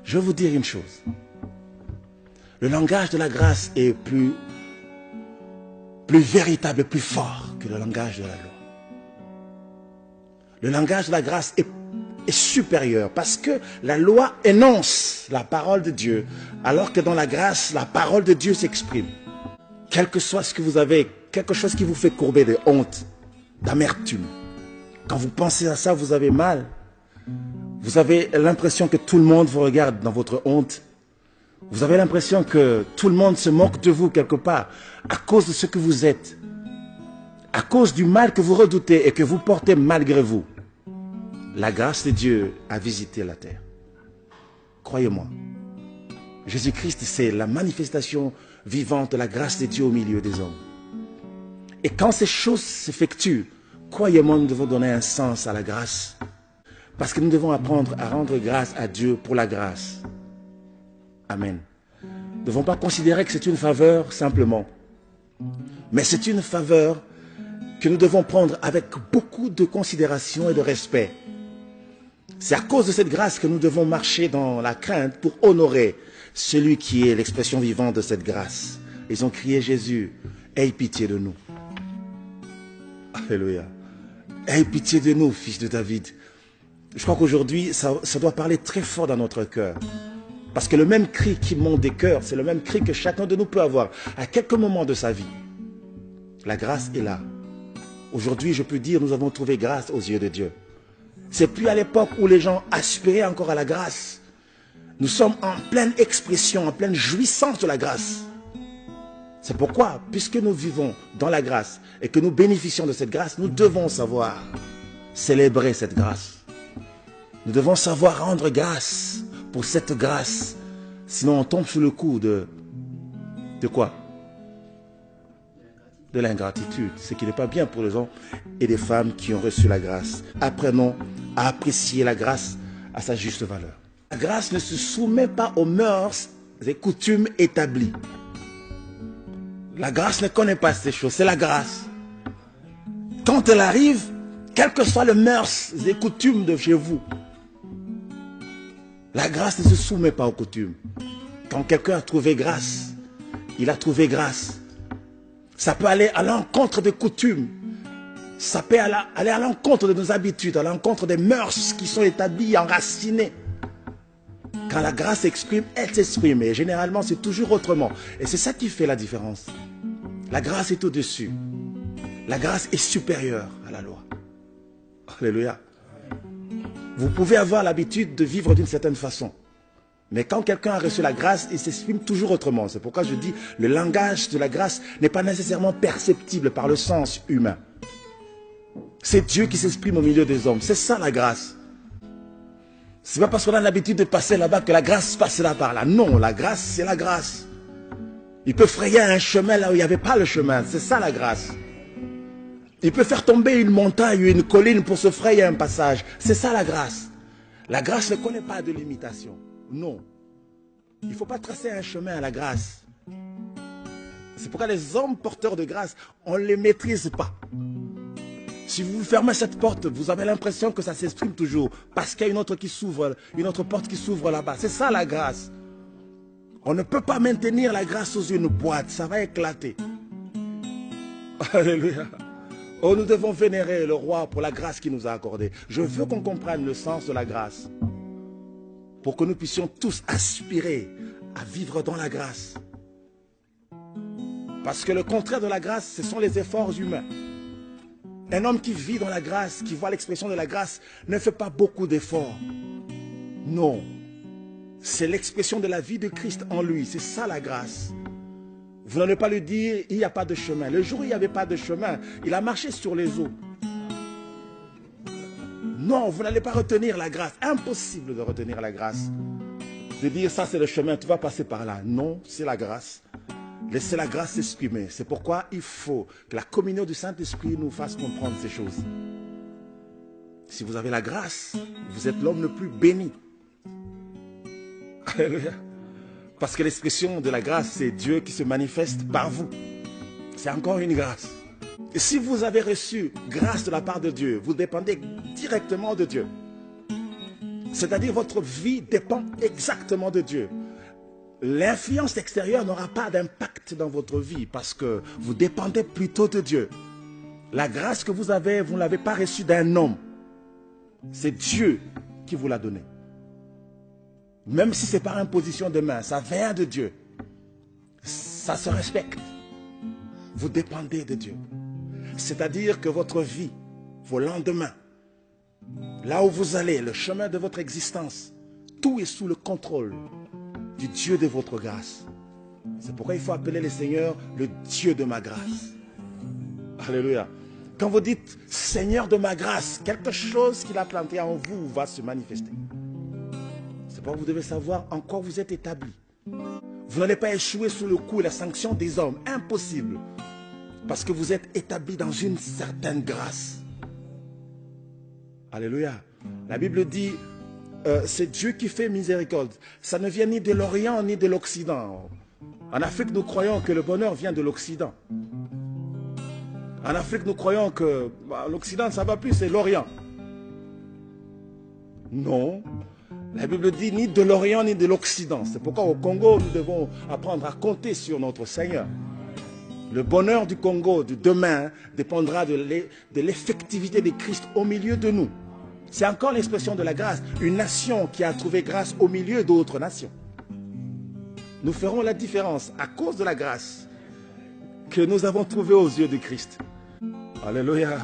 Je vais vous dire une chose. Le langage de la grâce est plus véritable, plus fort que le langage de la loi. Le langage de la grâce est supérieur parce que la loi énonce la parole de Dieu, alors que dans la grâce, la parole de Dieu s'exprime. Quel que soit ce que vous avez, quelque chose qui vous fait courber de honte, d'amertume, quand vous pensez à ça, vous avez mal. Vous avez l'impression que tout le monde vous regarde dans votre honte. Vous avez l'impression que tout le monde se moque de vous quelque part à cause de ce que vous êtes, à cause du mal que vous redoutez et que vous portez malgré vous. La grâce de Dieu a visité la terre. Croyez-moi, Jésus-Christ, c'est la manifestation vivante de la grâce de Dieu au milieu des hommes. Et quand ces choses s'effectuent, croyez-moi, nous devons donner un sens à la grâce. Parce que nous devons apprendre à rendre grâce à Dieu pour la grâce. Amen. Nous ne devons pas considérer que c'est une faveur simplement. Mais c'est une faveur que nous devons prendre avec beaucoup de considération et de respect. C'est à cause de cette grâce que nous devons marcher dans la crainte pour honorer celui qui est l'expression vivante de cette grâce. Ils ont crié Jésus, aie pitié de nous. Alléluia. Aie pitié de nous, fils de David. Je crois qu'aujourd'hui, ça doit parler très fort dans notre cœur. Parce que le même cri qui monte des cœurs, c'est le même cri que chacun de nous peut avoir à quelques moments de sa vie. La grâce est là. Aujourd'hui, je peux dire, nous avons trouvé grâce aux yeux de Dieu. C'est plus à l'époque où les gens aspiraient encore à la grâce. Nous sommes en pleine expression, en pleine jouissance de la grâce. C'est pourquoi, puisque nous vivons dans la grâce et que nous bénéficions de cette grâce, nous devons savoir célébrer cette grâce. Nous devons savoir rendre grâce pour cette grâce. Sinon, on tombe sous le coup de quoi? De l'ingratitude, ce qui n'est pas bien pour les hommes et les femmes qui ont reçu la grâce. Apprenons à apprécier la grâce à sa juste valeur. La grâce ne se soumet pas aux mœurs et coutumes établies. La grâce ne connaît pas ces choses, c'est la grâce. Quand elle arrive, quelles que soient les mœurs et coutumes de chez vous, la grâce ne se soumet pas aux coutumes. Quand quelqu'un a trouvé grâce, il a trouvé grâce. Ça peut aller à l'encontre des coutumes. Ça peut aller à l'encontre de nos habitudes, à l'encontre des mœurs qui sont établies, enracinées. Quand la grâce s'exprime, elle s'exprime. Et généralement, c'est toujours autrement. Et c'est ça qui fait la différence. La grâce est au-dessus. La grâce est supérieure à la loi. Alléluia. Vous pouvez avoir l'habitude de vivre d'une certaine façon. Mais quand quelqu'un a reçu la grâce, il s'exprime toujours autrement. C'est pourquoi je dis, le langage de la grâce n'est pas nécessairement perceptible par le sens humain. C'est Dieu qui s'exprime au milieu des hommes. C'est ça la grâce. C'est pas parce qu'on a l'habitude de passer là-bas que la grâce passe là par là. Non, la grâce, c'est la grâce. Il peut frayer un chemin là où il n'y avait pas le chemin. C'est ça la grâce. Il peut faire tomber une montagne ou une colline pour se frayer un passage. C'est ça la grâce. La grâce ne connaît pas de limitation. Non. Il ne faut pas tracer un chemin à la grâce. C'est pourquoi les hommes porteurs de grâce, on ne les maîtrise pas. Si vous fermez cette porte, vous avez l'impression que ça s'exprime toujours. Parce qu'il y a une autre porte qui s'ouvre là-bas. C'est ça la grâce. On ne peut pas maintenir la grâce sous une boîte. Ça va éclater. Alléluia. Oh, nous devons vénérer le roi pour la grâce qu'il nous a accordée. Je veux qu'on comprenne le sens de la grâce. Pour que nous puissions tous aspirer à vivre dans la grâce. Parce que le contraire de la grâce, ce sont les efforts humains. Un homme qui vit dans la grâce, qui voit l'expression de la grâce, ne fait pas beaucoup d'efforts. Non. C'est l'expression de la vie de Christ en lui. C'est ça la grâce. Vous n'allez pas lui dire, il n'y a pas de chemin. Le jour où il n'y avait pas de chemin, il a marché sur les eaux. Non, vous n'allez pas retenir la grâce. Impossible de retenir la grâce. De dire, ça c'est le chemin, tu vas passer par là. Non, c'est la grâce. Laissez la grâce s'exprimer. C'est pourquoi il faut que la communion du Saint-Esprit nous fasse comprendre ces choses. Si vous avez la grâce, vous êtes l'homme le plus béni. Alléluia. Parce que l'expression de la grâce, c'est Dieu qui se manifeste par vous. C'est encore une grâce. Et si vous avez reçu grâce de la part de Dieu, vous dépendez directement de Dieu. C'est-à-dire votre vie dépend exactement de Dieu. L'influence extérieure n'aura pas d'impact dans votre vie parce que vous dépendez plutôt de Dieu. La grâce que vous avez, vous ne l'avez pas reçue d'un homme. C'est Dieu qui vous l'a donnée. Même si c'est par imposition de main, ça vient de Dieu. Ça se respecte. Vous dépendez de Dieu. C'est-à-dire que votre vie, vos lendemains, là où vous allez, le chemin de votre existence, tout est sous le contrôle du Dieu de votre grâce. C'est pourquoi il faut appeler le Seigneur le Dieu de ma grâce. Alléluia. Quand vous dites Seigneur de ma grâce, quelque chose qu'il a planté en vous va se manifester. C'est pourquoi vous devez savoir en quoi vous êtes établi. Vous n'allez pas échouer sous le coup et la sanction des hommes. Impossible. Parce que vous êtes établi dans une certaine grâce. Alléluia. La Bible dit, c'est Dieu qui fait miséricorde. Ça ne vient ni de l'Orient ni de l'Occident. En Afrique, nous croyons que le bonheur vient de l'Occident. En Afrique, nous croyons que l'Occident, ça ne va plus, c'est l'Orient. Non. La Bible dit ni de l'Orient ni de l'Occident. C'est pourquoi au Congo, nous devons apprendre à compter sur notre Seigneur. Le bonheur du Congo de demain dépendra de l'effectivité de Christ au milieu de nous. C'est encore l'expression de la grâce. Une nation qui a trouvé grâce au milieu d'autres nations. Nous ferons la différence à cause de la grâce que nous avons trouvée aux yeux de Christ. Alléluia.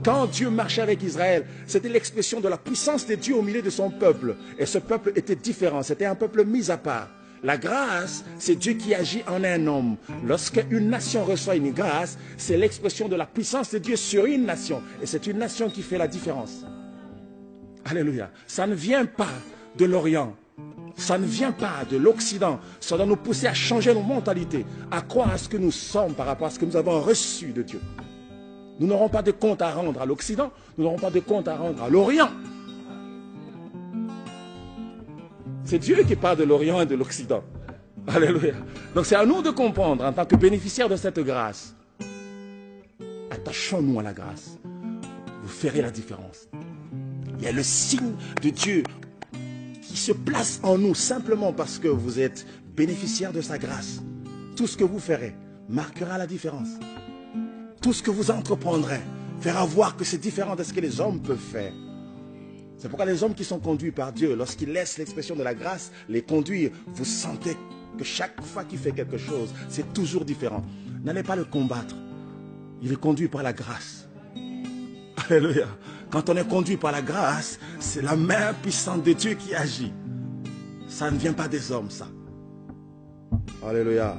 Quand Dieu marchait avec Israël, c'était l'expression de la puissance de Dieu au milieu de son peuple. Et ce peuple était différent. C'était un peuple mis à part. La grâce, c'est Dieu qui agit en un homme. Lorsque une nation reçoit une grâce, c'est l'expression de la puissance de Dieu sur une nation. Et c'est une nation qui fait la différence. Alléluia. Ça ne vient pas de l'Orient. Ça ne vient pas de l'Occident. Ça doit nous pousser à changer nos mentalités, à croire à ce que nous sommes par rapport à ce que nous avons reçu de Dieu. Nous n'aurons pas de compte à rendre à l'Occident. Nous n'aurons pas de compte à rendre à l'Orient. C'est Dieu qui parle de l'Orient et de l'Occident. Alléluia. Donc c'est à nous de comprendre en tant que bénéficiaires de cette grâce. Attachons-nous à la grâce. Vous ferez la différence. Il y a le signe de Dieu qui se place en nous simplement parce que vous êtes bénéficiaires de sa grâce. Tout ce que vous ferez marquera la différence. Tout ce que vous entreprendrez fera voir que c'est différent de ce que les hommes peuvent faire. C'est pourquoi les hommes qui sont conduits par Dieu, lorsqu'ils laissent l'expression de la grâce les conduire, vous sentez que chaque fois qu'il fait quelque chose, c'est toujours différent. N'allez pas le combattre. Il est conduit par la grâce. Alléluia. Quand on est conduit par la grâce, c'est la main puissante de Dieu qui agit. Ça ne vient pas des hommes, ça. Alléluia.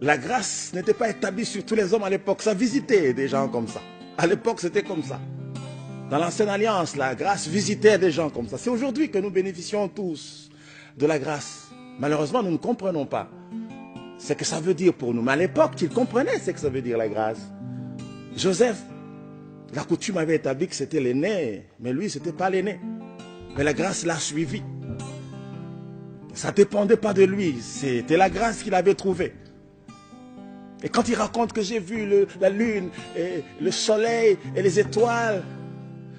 La grâce n'était pas établie sur tous les hommes à l'époque. Ça visitait des gens comme ça. À l'époque, c'était comme ça. Dans l'ancienne alliance, la grâce visitait des gens comme ça. C'est aujourd'hui que nous bénéficions tous de la grâce. Malheureusement, nous ne comprenons pas ce que ça veut dire pour nous. Mais à l'époque, ils comprenaient ce que ça veut dire la grâce. Joseph, la coutume avait établi que c'était l'aîné, mais lui, ce n'était pas l'aîné. Mais la grâce l'a suivi. Ça ne dépendait pas de lui, c'était la grâce qu'il avait trouvée. Et quand il raconte que j'ai vu la lune, et le soleil et les étoiles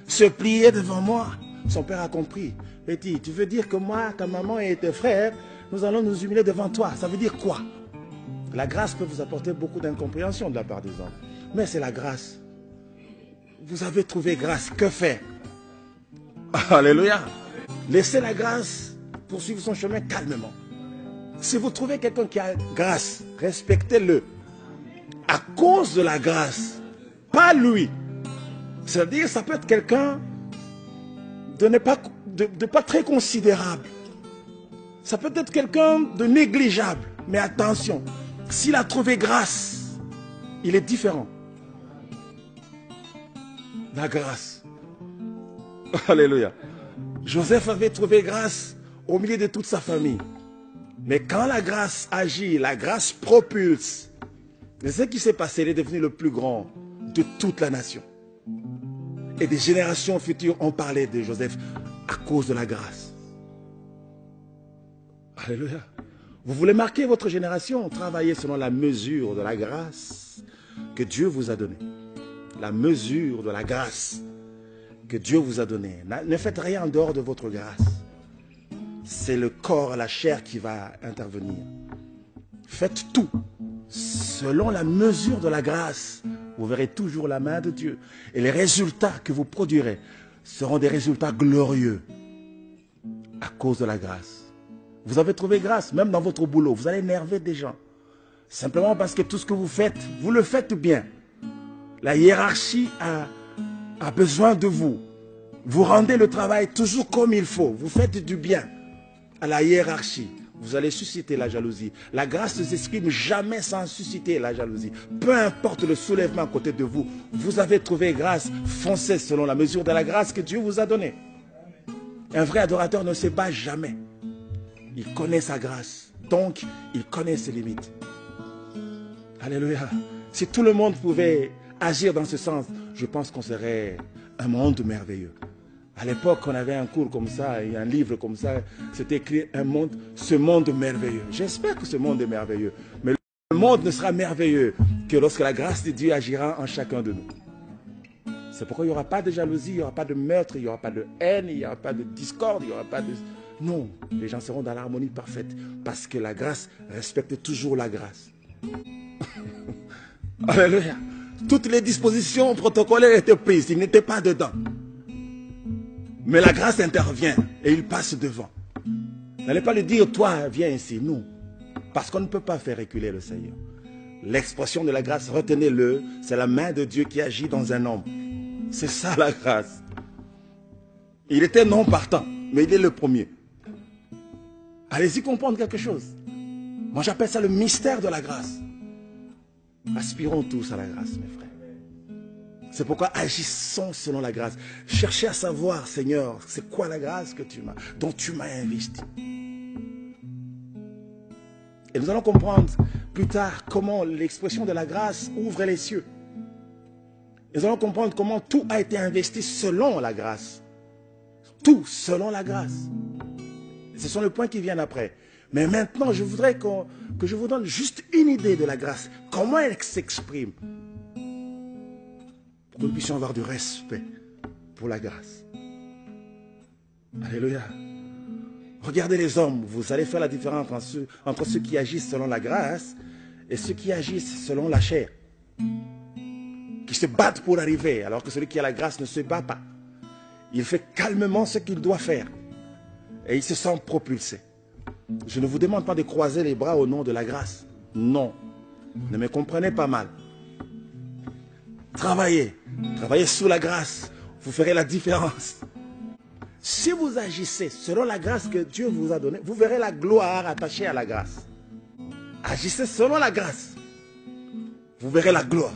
se plier devant moi, son père a compris. Petit, tu veux dire que moi, ta maman et tes frères, nous allons nous humilier devant toi. Ça veut dire quoi? La grâce peut vous apporter beaucoup d'incompréhension de la part des hommes. Mais c'est la grâce. Vous avez trouvé grâce. Que faire? Alléluia. Laissez la grâce poursuivre son chemin calmement. Si vous trouvez quelqu'un qui a grâce, respectez-le. À cause de la grâce, pas lui. C'est-à-dire, ça peut être quelqu'un de pas très considérable. Ça peut être quelqu'un de négligeable. Mais attention, s'il a trouvé grâce, il est différent. La grâce. Alléluia. Joseph avait trouvé grâce au milieu de toute sa famille. Mais quand la grâce agit, la grâce propulse. Mais ce qui s'est passé, il est devenu le plus grand de toute la nation. Et des générations futures ont parlé de Joseph à cause de la grâce. Alléluia. Vous voulez marquer votre génération, travaillez selon la mesure de la grâce que Dieu vous a donnée. La mesure de la grâce que Dieu vous a donné. Ne faites rien en dehors de votre grâce. C'est le corps, la chair qui va intervenir. Faites tout selon la mesure de la grâce. Vous verrez toujours la main de Dieu. Et les résultats que vous produirez seront des résultats glorieux à cause de la grâce. Vous avez trouvé grâce, même dans votre boulot. Vous allez énerver des gens. Simplement parce que tout ce que vous faites, vous le faites bien. La hiérarchie a besoin de vous. Vous rendez le travail toujours comme il faut. Vous faites du bien à la hiérarchie. Vous allez susciter la jalousie. La grâce ne s'exprime jamais sans susciter la jalousie. Peu importe le soulèvement à côté de vous, vous avez trouvé grâce. Foncez selon la mesure de la grâce que Dieu vous a donnée. Un vrai adorateur ne se bat jamais. Il connaît sa grâce. Donc, il connaît ses limites. Alléluia. Si tout le monde pouvait agir dans ce sens, je pense qu'on serait un monde merveilleux. À l'époque, on avait un cours comme ça, et un livre comme ça, c'était écrit ce monde merveilleux. J'espère que ce monde est merveilleux. Mais le monde ne sera merveilleux que lorsque la grâce de Dieu agira en chacun de nous. C'est pourquoi il n'y aura pas de jalousie, il n'y aura pas de meurtre, il n'y aura pas de haine, il n'y aura pas de discorde, il n'y aura pas de... Non, les gens seront dans l'harmonie parfaite parce que la grâce respecte toujours la grâce. Alléluia. Toutes les dispositions protocolaires étaient prises, il n'était pas dedans. Mais la grâce intervient et il passe devant. N'allez pas lui dire, toi, viens ici. Non. Parce qu'on ne peut pas faire reculer le Seigneur. L'expression de la grâce, retenez-le, c'est la main de Dieu qui agit dans un homme. C'est ça la grâce. Il était non partant, mais il est le premier. Allez-y comprendre quelque chose. Moi j'appelle ça le mystère de la grâce. Aspirons tous à la grâce, mes frères. C'est pourquoi agissons selon la grâce. Cherchez à savoir, Seigneur, c'est quoi la grâce que dont tu m'as investi. Et nous allons comprendre plus tard comment l'expression de la grâce ouvre les cieux. Nous allons comprendre comment tout a été investi selon la grâce. Tout selon la grâce. Ce sont les points qui viennent après. Mais maintenant, je voudrais que je vous donne juste une idée de la grâce. Comment elle s'exprime. Pour que nous puissions avoir du respect pour la grâce. Alléluia. Regardez les hommes. Vous allez faire la différence entre ceux qui agissent selon la grâce et ceux qui agissent selon la chair. Qui se battent pour arriver, alors que celui qui a la grâce ne se bat pas. Il fait calmement ce qu'il doit faire. Et il se sent propulsé. Je ne vous demande pas de croiser les bras au nom de la grâce. Non. Ne me comprenez pas mal. Travaillez. Travaillez sous la grâce. Vous ferez la différence. Si vous agissez selon la grâce que Dieu vous a donnée, vous verrez la gloire attachée à la grâce. Agissez selon la grâce. Vous verrez la gloire.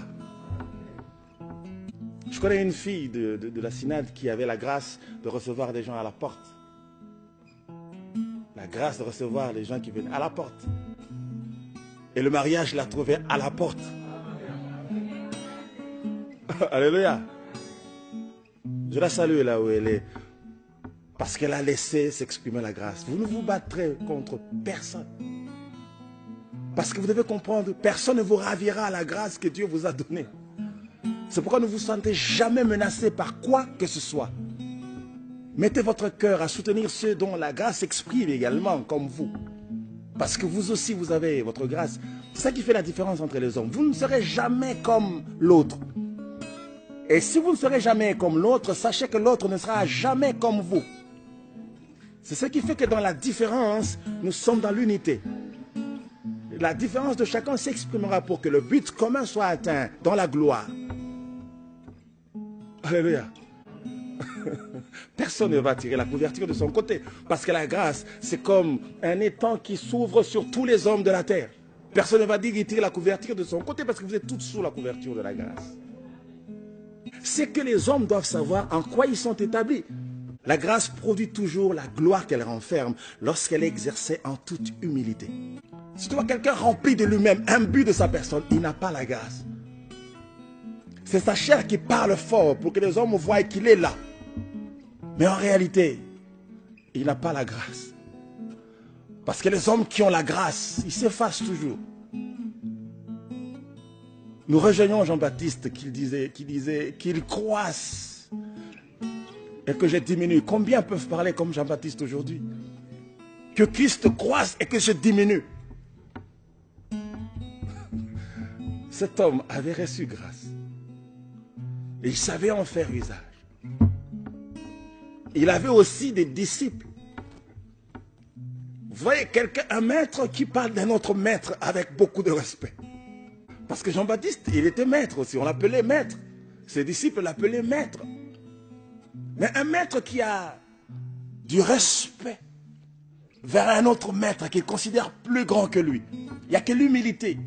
Je connais une fille de la synode qui avait la grâce de recevoir des gens à la porte. La grâce de recevoir les gens qui venaient à la porte. Et le mariage l'a trouvé à la porte. Alléluia. Je la salue là où elle est. Parce qu'elle a laissé s'exprimer la grâce. Vous ne vous battrez contre personne. Parce que vous devez comprendre, personne ne vous ravira à la grâce que Dieu vous a donnée. C'est pourquoi ne vous sentez jamais menacé par quoi que ce soit. Mettez votre cœur à soutenir ceux dont la grâce s'exprime également, comme vous. Parce que vous aussi, vous avez votre grâce. C'est ça qui fait la différence entre les hommes. Vous ne serez jamais comme l'autre. Et si vous ne serez jamais comme l'autre, sachez que l'autre ne sera jamais comme vous. C'est ce qui fait que dans la différence, nous sommes dans l'unité. La différence de chacun s'exprimera pour que le but commun soit atteint dans la gloire. Alléluia. Personne ne va tirer la couverture de son côté. Parce que la grâce, c'est comme un étang qui s'ouvre sur tous les hommes de la terre. Personne ne va dire qu'il tire la couverture de son côté parce que vous êtes tous sous la couverture de la grâce. C'est que les hommes doivent savoir en quoi ils sont établis. La grâce produit toujours la gloire qu'elle renferme lorsqu'elle est exercée en toute humilité. Si tu vois quelqu'un rempli de lui-même, imbu de sa personne, il n'a pas la grâce. C'est sa chair qui parle fort pour que les hommes voient qu'il est là. Mais en réalité, il n'a pas la grâce. Parce que les hommes qui ont la grâce, ils s'effacent toujours. Nous rejoignons Jean-Baptiste qui disait qu'il croisse et que je diminue. Combien peuvent parler comme Jean-Baptiste aujourd'hui? Que Christ croisse et que je diminue. Cet homme avait reçu grâce. Et il savait en faire usage. Il avait aussi des disciples. Vous voyez, un maître qui parle d'un autre maître avec beaucoup de respect. Parce que Jean-Baptiste, il était maître aussi, on l'appelait maître. Ses disciples l'appelaient maître. Mais un maître qui a du respect vers un autre maître qu'il considère plus grand que lui. Il n'y a que l'humilité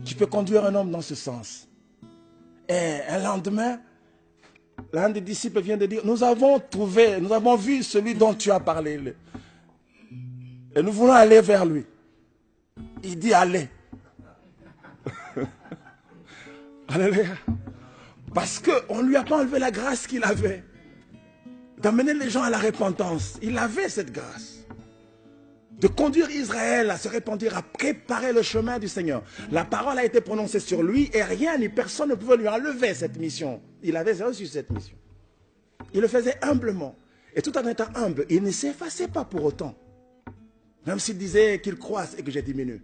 qui peut conduire un homme dans ce sens. Et un lendemain, l'un des disciples vient de dire, nous avons vu celui dont tu as parlé. Et nous voulons aller vers lui. Il dit, allez. Alléluia. Parce qu'on ne lui a pas enlevé la grâce qu'il avait d'amener les gens à la repentance. Il avait cette grâce de conduire Israël à se repentir, à préparer le chemin du Seigneur. La parole a été prononcée sur lui et rien ni personne ne pouvait lui enlever cette mission. Il avait reçu cette mission. Il le faisait humblement. Et tout en étant humble, il ne s'effaçait pas pour autant. Même s'il disait qu'il croisse et que je diminue.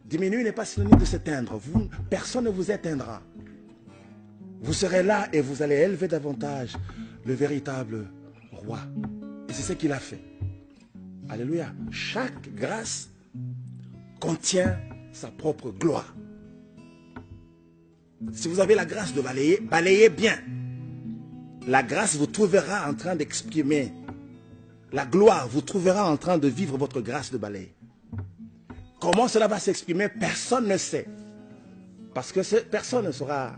Diminuer n'est pas synonyme de s'éteindre. Personne ne vous éteindra. Vous serez là et vous allez élever davantage le véritable roi. Et c'est ce qu'il a fait. Alléluia. Chaque grâce contient sa propre gloire. Si vous avez la grâce de balayer, balayez bien. La grâce vous trouvera en train d'exprimer. La gloire vous trouvera en train de vivre votre grâce de balayer. Comment cela va s'exprimer, personne ne sait. Parce que personne ne saura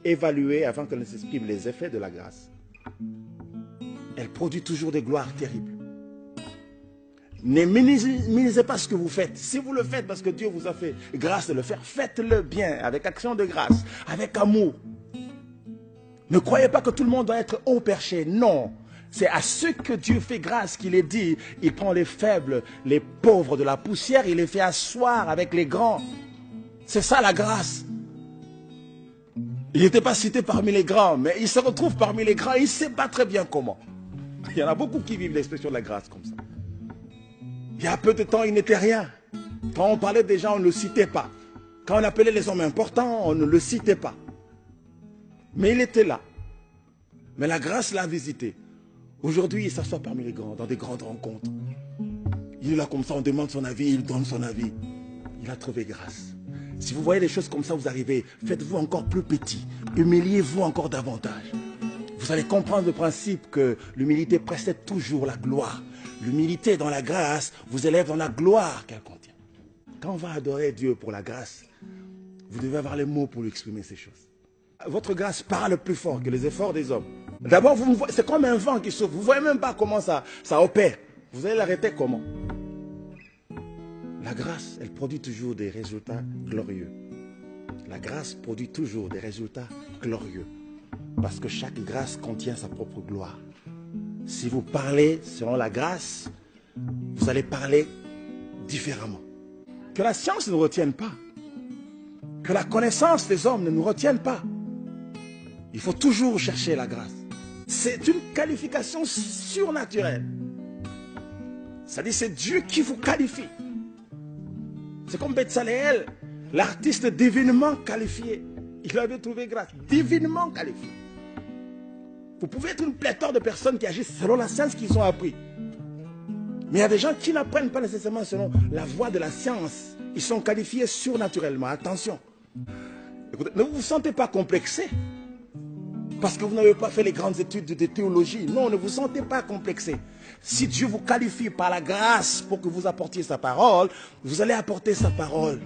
évaluer avant qu'elle ne s'exprime les effets de la grâce. Elle produit toujours des gloires terribles. Ne minimisez pas ce que vous faites. Si vous le faites parce que Dieu vous a fait grâce de le faire, faites-le bien, avec action de grâce, avec amour. Ne croyez pas que tout le monde doit être haut perché. Non. C'est à ceux que Dieu fait grâce qu'il est dit, il prend les faibles, les pauvres de la poussière, il les fait asseoir avec les grands. C'est ça la grâce. Il n'était pas cité parmi les grands, mais il se retrouve parmi les grands, il ne sait pas très bien comment. Il y en a beaucoup qui vivent l'expression de la grâce comme ça. Il y a peu de temps, il n'était rien. Quand on parlait des gens, on ne le citait pas. Quand on appelait les hommes importants, on ne le citait pas. Mais il était là. Mais la grâce l'a visité. Aujourd'hui, il s'assoit parmi les grands, dans des grandes rencontres. Il est là comme ça, on demande son avis, il donne son avis. Il a trouvé grâce. Si vous voyez des choses comme ça, vous arrivez, faites-vous encore plus petit. Humiliez-vous encore davantage. Vous allez comprendre le principe que l'humilité précède toujours la gloire. L'humilité dans la grâce vous élève dans la gloire qu'elle contient. Quand on va adorer Dieu pour la grâce, vous devez avoir les mots pour lui exprimer ces choses. Votre grâce parle plus fort que les efforts des hommes. D'abord, c'est comme un vent qui souffle. Vous ne voyez même pas comment ça opère. Vous allez l'arrêter comment? La grâce, elle produit toujours des résultats glorieux. La grâce produit toujours des résultats glorieux. Parce que chaque grâce contient sa propre gloire. Si vous parlez selon la grâce, vous allez parler différemment. Que la science ne nous retienne pas. Que la connaissance des hommes ne nous retienne pas. Il faut toujours chercher la grâce. C'est une qualification surnaturelle. C'est-à-dire c'est Dieu qui vous qualifie. C'est comme Betsaleel, l'artiste divinement qualifié. Il avait trouvé grâce, divinement qualifié. Vous pouvez être une pléthore de personnes qui agissent selon la science qu'ils ont appris. Mais il y a des gens qui n'apprennent pas nécessairement selon la voie de la science. Ils sont qualifiés surnaturellement. Attention. Écoutez, ne vous sentez pas complexé. Parce que vous n'avez pas fait les grandes études de théologie. Non, ne vous sentez pas complexé. Si Dieu vous qualifie par la grâce pour que vous apportiez sa parole, vous allez apporter sa parole